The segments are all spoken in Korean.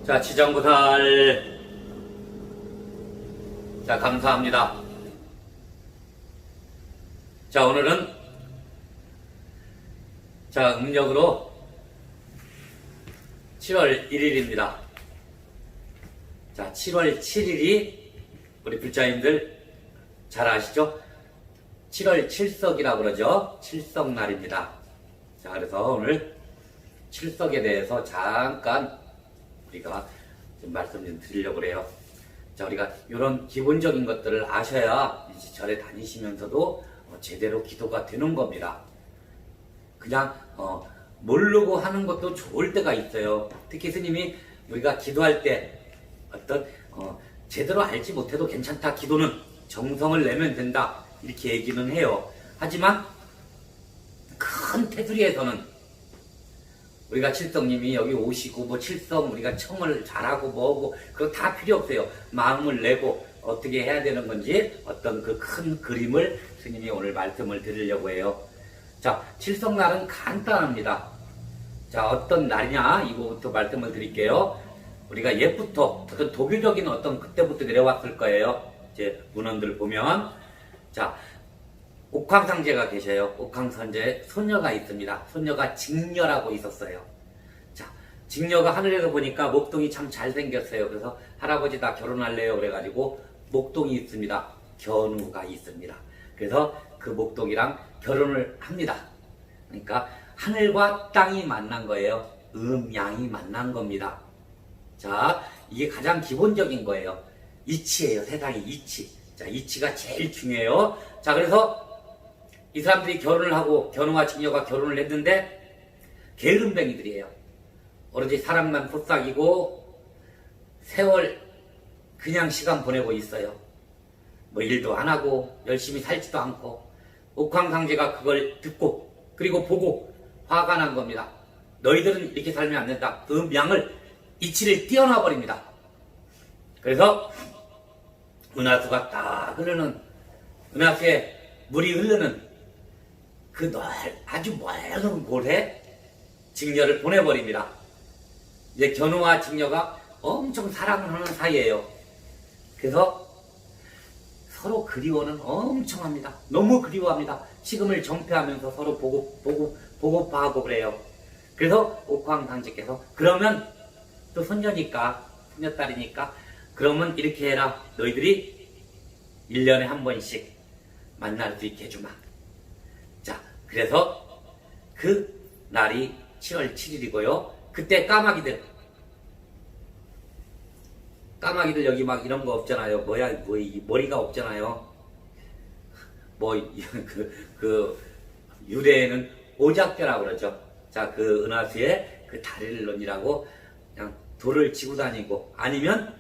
자, 지정보살. 자, 감사합니다. 자, 오늘은 자, 음력으로 7월 1일입니다. 자, 7월 7일이 우리 불자님들 잘 아시죠? 7월 7석이라고 그러죠? 칠석날입니다. 자, 그래서 오늘 칠석에 대해서 잠깐 우리가 좀 말씀 좀 드리려고 그래요. 자, 우리가 이런 기본적인 것들을 아셔야 이제 절에 다니시면서도 제대로 기도가 되는 겁니다. 그냥 모르고 하는 것도 좋을 때가 있어요. 특히 스님이 우리가 기도할 때 어떤 제대로 알지 못해도 괜찮다. 기도는 정성을 내면 된다. 이렇게 얘기는 해요. 하지만 큰 테두리에서는 우리가 칠성님이 여기 오시고 뭐 칠성 우리가 청을 잘하고 뭐고 그거 다 필요 없어요. 마음을 내고 어떻게 해야 되는 건지 어떤 그 큰 그림을 스님이 오늘 말씀을 드리려고 해요. 자, 칠성날은 간단합니다. 자, 어떤 날이냐 이거부터 말씀을 드릴게요. 우리가 옛부터 어떤 도교적인 어떤 그때부터 내려왔을 거예요. 이제 문헌들 보면 자, 옥황상제가 계셔요. 옥황상제 손녀가 있습니다. 손녀가 직녀라고 있었어요. 자, 직녀가 하늘에서 보니까 목동이 참 잘생겼어요. 그래서 할아버지 나 결혼할래요. 그래가지고 목동이 있습니다. 견우가 있습니다. 그래서 그 목동이랑 결혼을 합니다. 그러니까 하늘과 땅이 만난 거예요. 음양이 만난 겁니다. 자, 이게 가장 기본적인 거예요. 이치예요. 세상의 이치. 자, 이치가 제일 중요해요. 자, 그래서 이 사람들이 결혼을 하고 견우와 직녀가 결혼을 했는데 게으름뱅이들이에요. 오로지 사랑만 속삭이고 세월 그냥 시간 보내고 있어요. 뭐 일도 안 하고 열심히 살지도 않고 옥황상제가 그걸 듣고 그리고 보고 화가 난 겁니다. 너희들은 이렇게 살면 안 된다. 음양을 이치를 띄어놔 버립니다. 그래서 은하수가 딱 흐르는 은하수에 물이 흐르는 그 아주 멀은 곳에 직녀를 보내버립니다. 이제 견우와 직녀가 엄청 사랑을 하는 사이예요. 그래서 서로 그리워는 엄청 합니다. 너무 그리워합니다. 식음을 정폐하면서 서로 보고파하고 그래요. 그래서 옥황상제께서 그러면 또 손녀딸이니까 그러면 이렇게 해라. 너희들이 1년에 한 번씩 만날 수 있게 해주마. 자, 그래서 그 날이 7월 7일이고요. 그때 까마귀들 여기 막 이런 거 없잖아요. 머리가 없잖아요. 유대에는 오작교라고 그러죠. 자, 그 은하수에 그 다리를 놓으라고 그냥 돌을 지고 다니고 아니면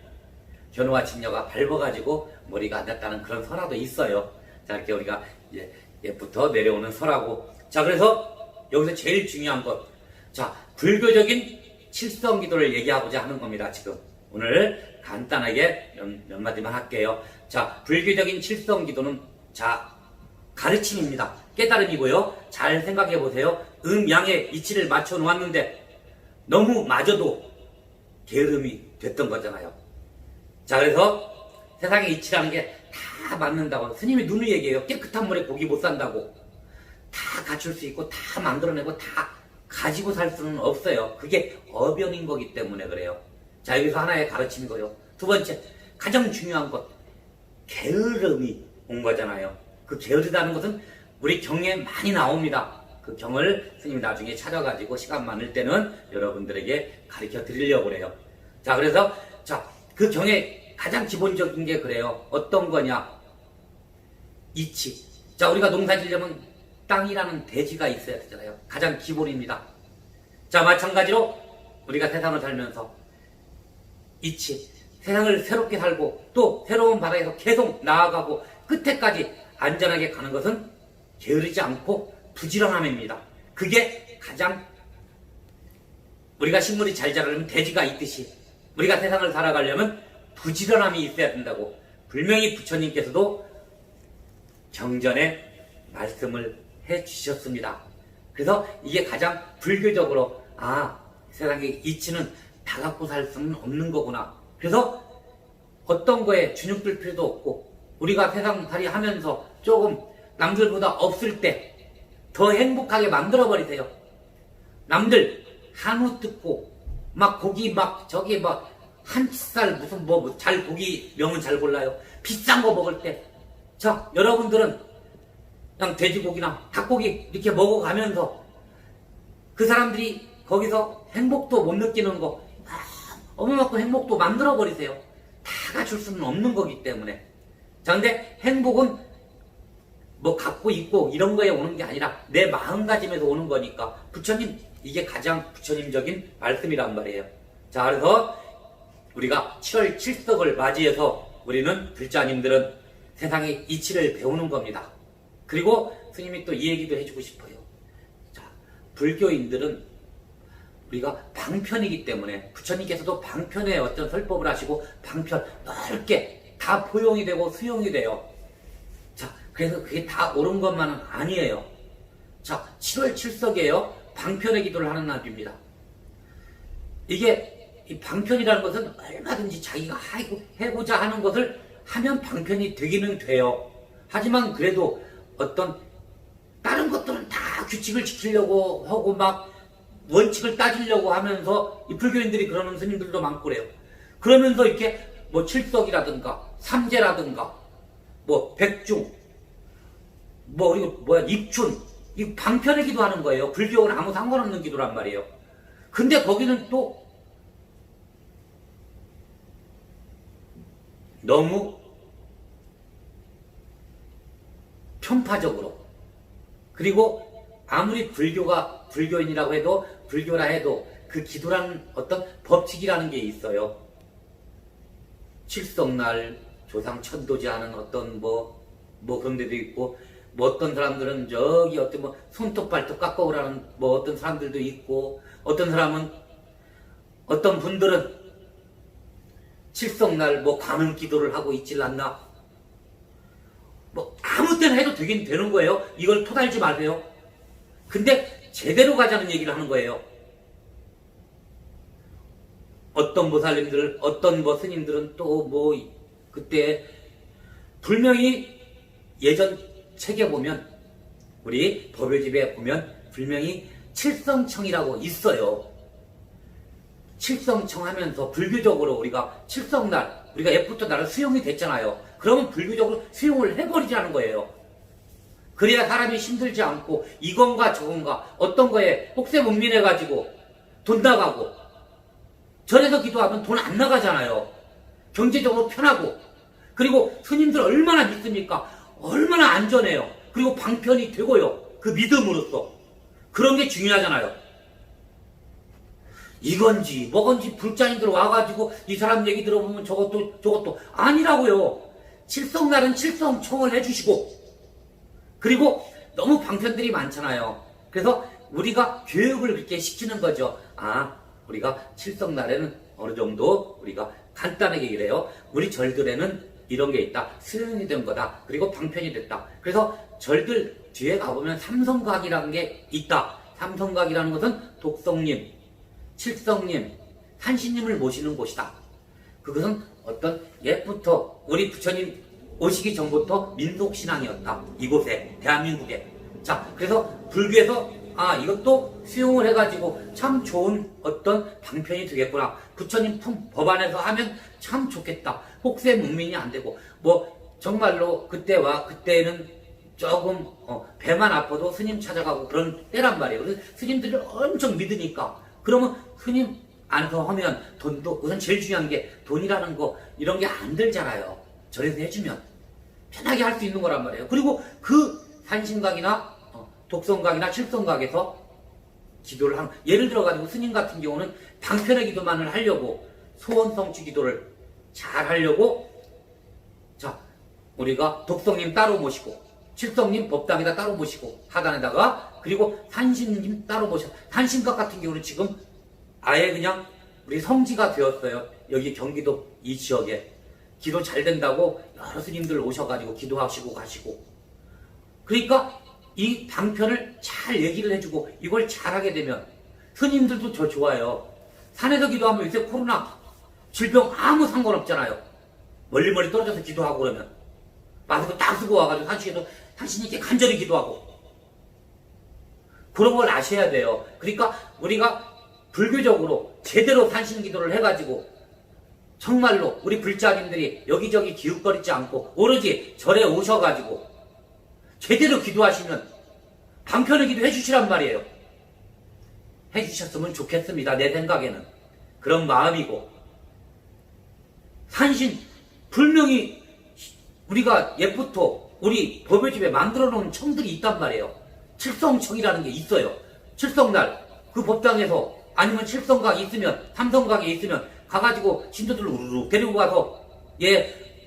견우와 직녀가 밟아가지고 머리가 안 닿다는 그런 설화도 있어요. 자, 이렇게 우리가 이제 옛부터 내려오는 설하고. 자, 그래서 여기서 제일 중요한 것. 자, 불교적인 칠성 기도를 얘기하고자 하는 겁니다, 지금. 오늘 간단하게 몇 마디만 할게요. 자, 불교적인 칠성 기도는 자, 가르침입니다. 깨달음이고요. 잘 생각해 보세요. 음양의 이치를 맞춰 놓았는데 너무 마저도 게으름이 됐던 거잖아요. 자, 그래서 세상의 이치라는 게 다 맞는다고. 스님이 눈을 얘기해요. 깨끗한 물에 고기 못 산다고. 다 갖출 수 있고 다 만들어내고 다 가지고 살 수는 없어요. 그게 어병인 거기 때문에 그래요. 자, 여기서 하나의 가르침이고요. 두 번째, 가장 중요한 것, 게으름이 온 거잖아요. 그 게으르다는 것은 우리 경에 많이 나옵니다. 그 경을 스님이 나중에 찾아가지고 시간 많을 때는 여러분들에게 가르쳐 드리려고 그래요. 자, 그래서 그 경에 가장 기본적인 게 그래요. 어떤 거냐? 이치. 자, 우리가 농사 지려면 땅이라는 대지가 있어야 되잖아요. 가장 기본입니다. 자, 마찬가지로 우리가 세상을 살면서 이치. 세상을 새롭게 살고 또 새로운 바다에서 계속 나아가고 끝에까지 안전하게 가는 것은 게으르지 않고 부지런함입니다. 그게 가장 우리가 식물이 잘 자라려면 대지가 있듯이 우리가 세상을 살아가려면 부지런함이 있어야 된다고 분명히 부처님께서도 경전에 말씀을 해 주셨습니다. 그래서 이게 가장 불교적으로 세상의 이치는 다 갖고 살 수는 없는 거구나. 그래서 어떤 거에 주눅들 필요도 없고 우리가 세상살이 하면서 조금 남들보다 없을 때 더 행복하게 만들어버리세요. 남들 한우 뜯고 막 고기 막 저기 막 한치살 무슨 뭐 잘 고기 명은 잘 골라요. 비싼 거 먹을 때 자 여러분들은 그냥 돼지고기나 닭고기 이렇게 먹어가면서 그 사람들이 거기서 행복도 못 느끼는 거 어머만큼 행복도 만들어버리세요. 다 갖출 수는 없는 거기 때문에. 자 근데 행복은 뭐 갖고 있고 이런 거에 오는 게 아니라 내 마음가짐에서 오는 거니까 부처님 이게 가장 부처님적인 말씀이란 말이에요. 자 그래서 우리가 7월 7석을 맞이해서 우리는 불자님들은 세상의 이치를 배우는 겁니다. 그리고 스님이 또 이 얘기도 해주고 싶어요. 자 불교인들은 우리가 방편이기 때문에 부처님께서도 방편의 어떤 설법을 하시고 방편 넓게 다 포용이 되고 수용이 돼요. 자 그래서 그게 다 옳은 것만은 아니에요. 자 7월 7석이에요. 방편의 기도를 하는 날입니다. 이게 이 방편이라는 것은 얼마든지 자기가 해고자 하는 것을 하면 방편이 되기는 돼요. 하지만 그래도 어떤 다른 것들은 다 규칙을 지키려고 하고 막 원칙을 따지려고 하면서 이 불교인들이 그러는 스님들도 많고 그래요. 그러면서 이렇게 뭐 칠석이라든가 삼재라든가 뭐 백중 뭐 그리고 뭐야 입춘 이 방편의 기도하는 거예요. 불교는 아무 상관없는 기도란 말이에요. 근데 거기는 또 너무 편파적으로 그리고 아무리 불교인이라고 해도 불교라 해도 그 기도라는 어떤 법칙이라는 게 있어요. 칠성날 조상 천도제 하는 어떤 뭐 그런 데도 있고 뭐 어떤 사람들은 저기 어떤 뭐 손톱 발톱 깎아오라는 뭐 어떤 사람들도 있고 어떤 사람은 어떤 분들은 칠성날 뭐 관음 기도를 하고 있질 않나 뭐 아무 때나 해도 되긴 되는 거예요. 이걸 토달지 마세요. 근데 제대로 가자는 얘기를 하는 거예요. 어떤 보살님들, 어떤 뭐 스님들은 또 뭐 그때 불명이 예전 책에 보면 우리 법요집에 보면 불명이 칠성청이라고 있어요. 칠성청 하면서 불교적으로 우리가 칠성날 우리가 예부터 날은 수용이 됐잖아요. 그러면 불교적으로 수용을 해버리자는 거예요. 그래야 사람이 힘들지 않고 이건가 저건가 어떤 거에 혹세 문민해가지고 돈 나가고 절에서 기도하면 돈 안 나가잖아요. 경제적으로 편하고 그리고 스님들 얼마나 믿습니까? 얼마나 안전해요. 그리고 방편이 되고요. 그 믿음으로써 그런 게 중요하잖아요. 이건지 뭐건지 불자님들 와가지고 이 사람 얘기 들어보면 저것도 아니라고요. 칠성날은 칠성청을 해주시고 그리고 너무 방편들이 많잖아요. 그래서 우리가 교육을 그렇게 시키는 거죠. 우리가 칠성날에는 어느 정도 우리가 간단하게 이래요. 우리 절들에는 이런 게 있다. 수용이 된 거다. 그리고 방편이 됐다. 그래서 절들 뒤에 가보면 삼성각이라는 게 있다. 삼성각이라는 것은 독성님, 칠성님, 산신님을 모시는 곳이다. 그것은 어떤 옛부터 우리 부처님 오시기 전부터 민속신앙이었다. 이곳에, 대한민국에. 자, 그래서 불교에서 이것도 수용을 해가지고 참 좋은 어떤 방편이 되겠구나. 부처님 법안에서 하면 참 좋겠다. 혹세 문민이 안 되고 뭐 정말로 그때는 조금 배만 아파도 스님 찾아가고 그런 때란 말이에요. 그래서 스님들을 엄청 믿으니까 그러면 스님 안에서 하면 돈도 우선 제일 중요한 게 돈이라는 거 이런 게 안 들잖아요. 절에서 해주면 편하게 할 수 있는 거란 말이에요. 그리고 그 산신각이나 독성각이나 칠성각에서 기도를 하는 예를 들어가지고 스님 같은 경우는 방편의 기도만을 하려고 소원성취 기도를 잘 하려고 자 우리가 독성님 따로 모시고 칠성님 법당에다 따로 모시고 하단에다가 그리고 산신님 따로 모시고 산신각 같은 경우는 지금 아예 그냥 우리 성지가 되었어요. 여기 경기도 이 지역에 기도 잘 된다고 여러 스님들 오셔가지고 기도하시고 가시고 그러니까 이 방편을 잘 얘기를 해주고 이걸 잘하게 되면 스님들도 더 좋아요. 산에서 기도하면 요새 코로나 질병 아무 상관없잖아요. 멀리 떨어져서 기도하고 그러면 마스크 딱 쓰고 와가지고 산속에서 당신께 간절히 기도하고 그런 걸 아셔야 돼요. 그러니까 우리가 불교적으로 제대로 산신 기도를 해가지고 정말로 우리 불자님들이 여기저기 기웃거리지 않고 오로지 절에 오셔가지고 제대로 기도하시면 방편의 기도 해주시란 말이에요. 해주셨으면 좋겠습니다. 내 생각에는 그런 마음이고, 산신 분명히 우리가 옛부터 우리 법요집에 만들어 놓은 청들이 있단 말이에요. 칠성청이라는 게 있어요. 칠성날 그 법당에서 아니면 칠성각이 있으면 삼성각이 있으면 가가지고 신도들 우르르 데리고 가서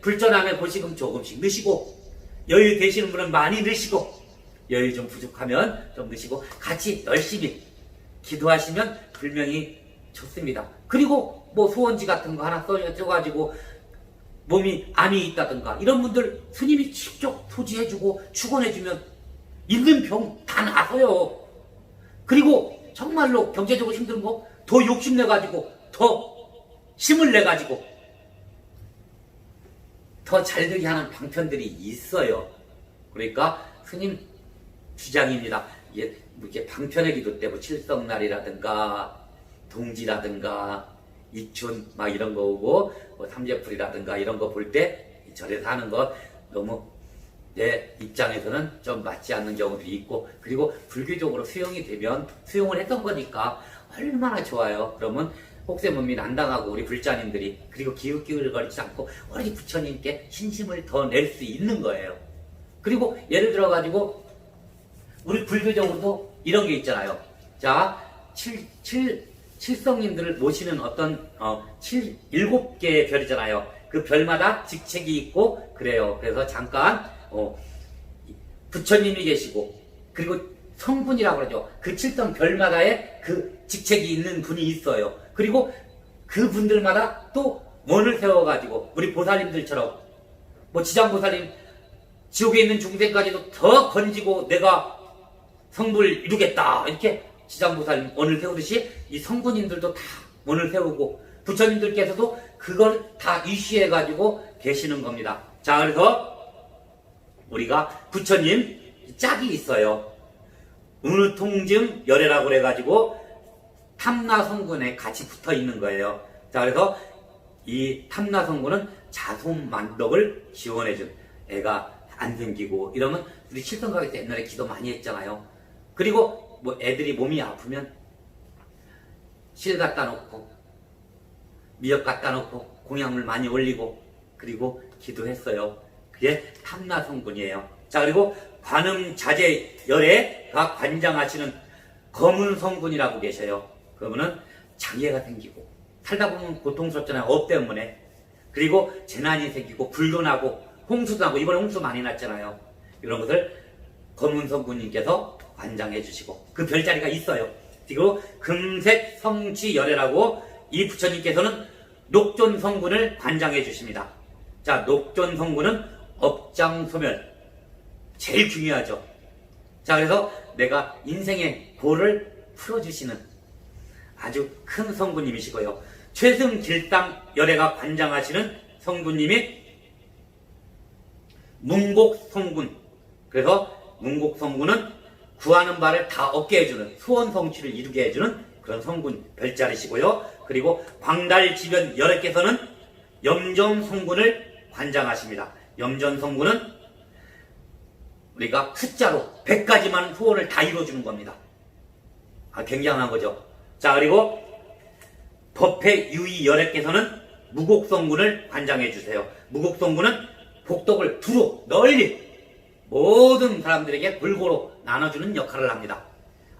불전함에 보시금 조금씩 넣으시고, 여유 되시는 분은 많이 넣으시고, 여유 좀 부족하면 좀 넣으시고 같이 열심히 기도하시면 분명히 좋습니다. 그리고 뭐 소원지 같은 거 하나 써가지고 몸이 암이 있다든가 이런 분들 스님이 직접 소지해주고 축원해주면 있는 병 다 나서요. 그리고 정말로 경제적으로 힘든 거 더 욕심내가지고 더 힘을 내가지고 더 잘되게 하는 방편들이 있어요. 그러니까 스님 주장입니다. 이게 방편의 기도 때 뭐 칠성날이라든가 동지라든가 이춘 막 이런 거 오고 뭐 삼재풀이라든가 이런 거 볼 때 절에서 하는 거 너무 내 입장에서는 좀 맞지 않는 경우들이 있고, 그리고 불교적으로 수용이 되면 수용을 했던 거니까 얼마나 좋아요. 그러면 혹세문민 안 당하고 우리 불자님들이 그리고 기웃기웃거리지 않고 오로지 부처님께 신심을 더 낼 수 있는 거예요. 그리고 예를 들어 가지고 우리 불교적으로도 이런 게 있잖아요. 자, 칠성님들을 모시는 어떤 7개의 별이잖아요. 그 별마다 직책이 있고 그래요. 그래서 잠깐 부처님이 계시고 그리고 성분이라고 그러죠. 그 칠성 별마다의 그 직책이 있는 분이 있어요. 그리고 그 분들마다 또 원을 세워가지고 우리 보살님들처럼 뭐 지장보살님 지옥에 있는 중생까지도 더 건지고 내가 성불 이루겠다 이렇게 지장보살님 원을 세우듯이 이 성군님들도 다 원을 세우고 부처님들께서도 그걸 다 이시해가지고 계시는 겁니다. 자, 그래서 우리가 부처님 짝이 있어요. 은우통증 열애라고 그래가지고 탐나성군에 같이 붙어 있는 거예요. 자, 그래서 이 탐나성군은 자손만덕을 지원해준, 애가 안 생기고 이러면 우리 칠성각에서 옛날에 기도 많이 했잖아요. 그리고 뭐 애들이 몸이 아프면 실 갖다 놓고 미역 갖다 놓고 공양물 많이 올리고 그리고 기도했어요. 그게 탐나성군이에요. 자, 그리고 관음자재 열애가 관장하시는 검은성군이라고 계셔요. 그러면은 장애가 생기고 살다 보면 고통스럽잖아요. 업 때문에. 그리고 재난이 생기고 불도 나고 홍수도 나고 이번에 홍수 많이 났잖아요. 이런 것을 검은성군님께서 관장해 주시고 그 별자리가 있어요. 그리고 금색 성취열애라고 이 부처님께서는 녹존성군을 관장해 주십니다. 자, 녹존성군은 업장소멸 제일 중요하죠. 자, 그래서 내가 인생의 고를 풀어주시는 아주 큰 성군님이시고요. 최승길당 열애가 관장하시는 성군님이 문곡성군. 그래서 문곡성군은 구하는 바를 다 얻게 해주는, 소원 성취를 이루게 해주는 그런 성군 별자리시고요. 그리고 광달지변 열애께서는 염전성군을 관장하십니다. 염전성군은 우리가 숫자로 100가지만 소원을 다 이루어주는 겁니다. 굉장한 거죠. 자, 그리고 법회유의 열애께서는 무곡성군을 관장해 주세요. 무곡성군은 복덕을 두루 널리 모든 사람들에게 골고루 나눠주는 역할을 합니다.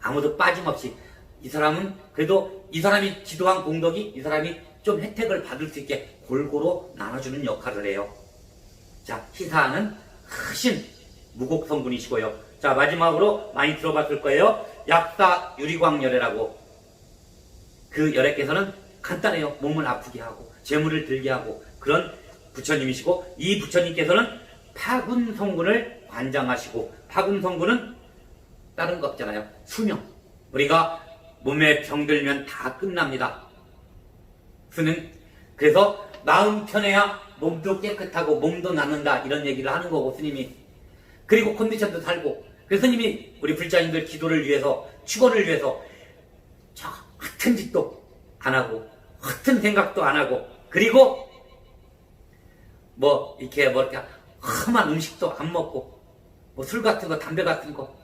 아무도 빠짐없이. 이 사람은 그래도 이 사람이 기도한 공덕이 이 사람이 좀 혜택을 받을 수 있게 골고루 나눠주는 역할을 해요. 자, 희사하는 크신 무곡성군이시고요. 자, 마지막으로 많이 들어봤을 거예요. 약사 유리광열애라고. 그 열애께서는 간단해요. 몸을 아프게 하고 재물을 들게 하고 그런 부처님이시고, 이 부처님께서는 파군성군을 관장하시고, 파군성군은 다른 거 없잖아요. 수명. 우리가 몸에 병들면 다 끝납니다. 스는 그래서 마음 편해야 몸도 깨끗하고 몸도 낫는다 이런 얘기를 하는 거고 스님이. 그리고 컨디션도 살고. 그래서 스님이 우리 불자님들 기도를 위해서 축원을 위해서 저 같은 짓도 안 하고 같은 생각도 안 하고 그리고 뭐 이렇게 험한 음식도 안 먹고 뭐 술 같은 거 담배 같은 거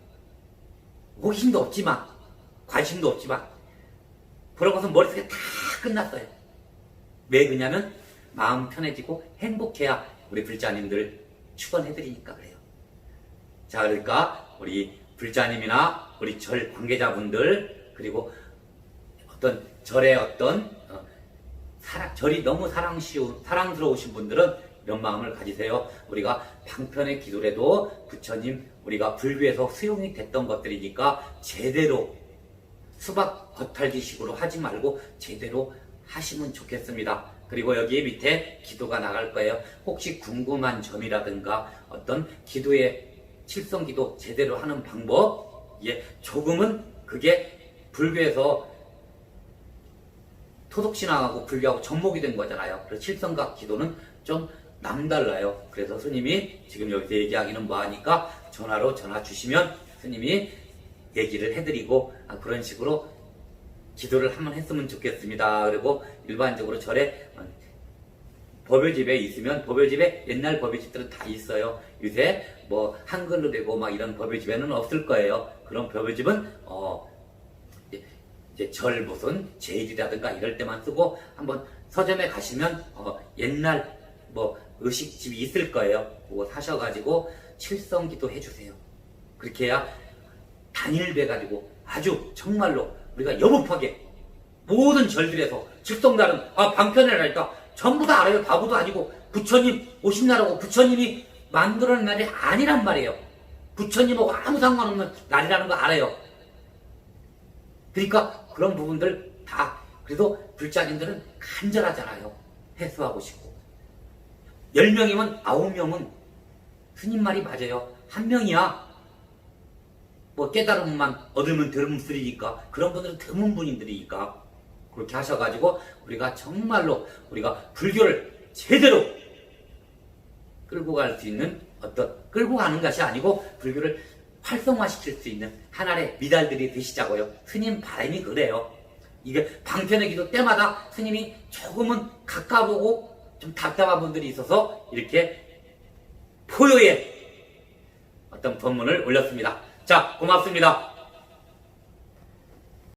호기심도 없지만 관심도 없지만 그러고서 머릿속에 다 끝났어요. 왜 그러냐면 마음 편해지고 행복해야 우리 불자님들 축원해드리니까 그래요. 자, 그러니까 우리 불자님이나 우리 절 관계자분들 그리고 어떤 절의 어떤 절이 너무 사랑스러우신 분들은 이런 마음을 가지세요. 우리가 방편의 기도라도 부처님 우리가 불교에서 수용이 됐던 것들이니까 제대로 수박 겉핥기식으로 하지 말고 제대로 하시면 좋겠습니다. 그리고 여기 밑에 기도가 나갈 거예요. 혹시 궁금한 점이라든가 어떤 기도의 칠성기도 제대로 하는 방법, 조금은 그게 불교에서 토속신앙하고 불교하고 접목이 된 거잖아요. 그래서 칠성각 기도는 좀 남달라요. 그래서 스님이 지금 여기서 얘기하기는 뭐하니까 전화로 전화 주시면 스님이 얘기를 해드리고 그런 식으로 기도를 한번 했으면 좋겠습니다. 그리고 일반적으로 절에 법요집에 있으면 법요집에 옛날 법요집들은 다 있어요. 요새 뭐 한글로 되고 막 이런 법요집에는 없을 거예요. 그런 법요집은 이제 절 무슨 제일이라든가 이럴 때만 쓰고 한번 서점에 가시면 옛날 뭐 의식집이 있을 거예요. 그거 사셔가지고 칠성기도 해주세요. 그렇게 해야 단일돼가지고 아주 정말로 우리가 여법하게 모든 절들에서 칠성날은 방편이라니까 전부 다 알아요. 바보도 아니고 부처님 오신 날하고 부처님이 만들어낸 날이 아니란 말이에요. 부처님하고 아무 상관없는 날이라는 거 알아요. 그러니까 그런 부분들 다 그래도 불자님들은 간절하잖아요. 해소하고 싶고 10명이면 9명은 스님 말이 맞아요. 1명이야 뭐 깨달음만 얻으면 드문쓰리니까 그런 분들은 드문 분들이니까 그렇게 하셔가지고 우리가 정말로 우리가 불교를 제대로 끌고 갈 수 있는 끌고 가는 것이 아니고 불교를 활성화시킬 수 있는 하나의 미달들이 되시자고요. 스님 바람이 그래요. 이게 방편의 기도 때마다 스님이 조금은 가까보고 좀 답답한 분들이 있어서 이렇게 포효의 어떤 법문을 올렸습니다. 자, 고맙습니다.